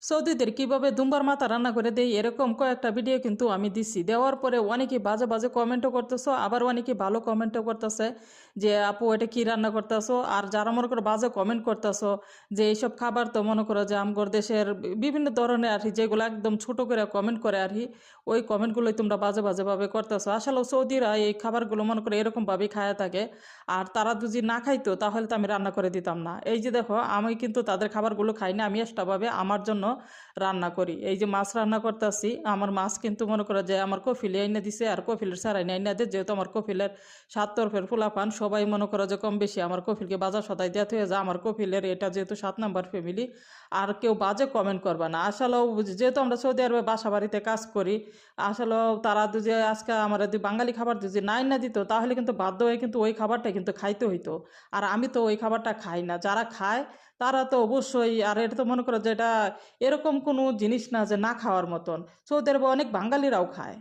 সৌদিদের কিভাবে দুম্বার মাথা রান্না করে দেয় এরকম কয়েকটা ভিডিও কিন্তু আমি দিছি, দেওয়ার পরে অনেকে বাজে বাজে কমেন্টও করতেছো, আবার অনেকে ভালো কমেন্টও করতেছে যে আপু এটা কি রান্না করতেছো। আর যারা মনে করো বাজে কমেন্ট করতেছো যে এইসব খাবার তো মনে করো যে আমগর দেশের বিভিন্ন ধরনের আর কি, যেগুলো একদম ছোট করে কমেন্ট করে আর কি, ওই কমেন্টগুলোই তোমরা বাজে বাজেভাবে করতেছো। আসলে সৌদিরা এই খাবারগুলো মনে করো এরকমভাবেই খায়া থাকে। আর তারা যদি না খাইতো তাহলে তো আমি রান্না করে দিতাম না। এই যে দেখো, আমি কিন্তু তাদের খাবারগুলো খাই না, আমি এক্সট্রাভাবে আমার জন্য রান্না করি। এই যে মাছ রান্না করতেছি, আমার মাছ কিন্তু মনে করো যে আমার কফিলে আইনা দিছে, আর কফিলের সারাই আইনা দিয়ে, যেহেতু আমার কফিলের সাত তরফের ফুলাপান সবাই মনে করো যে কম বেশি আমার কফিলকে বাজার সদাই দেওয়া হয়ে যায়। আমার কফিলের এটা যেহেতু 7 নাম্বার ফ্যামিলি, আর কেউ বাজে কমেন্ট করবে না। আসলেও যেহেতু আমরা সৌদি আরবে বাসা বাড়িতে কাজ করি, আসলেও তারা যদি আজকে আমার যদি বাঙালি খাবার যদি নাই না দিত তাহলে কিন্তু বাধ্য হয়ে কিন্তু ওই খাবারটা কিন্তু খাইতে হইতো। আর আমি তো ওই খাবারটা খাই না, যারা খায় তারা তো অবশ্যই। আর এটা তো মনে করো যে এটা এরকম কোনো জিনিস না যে না খাওয়ার মতন, সৌদি আরবে অনেক বাঙালিরাও খায়।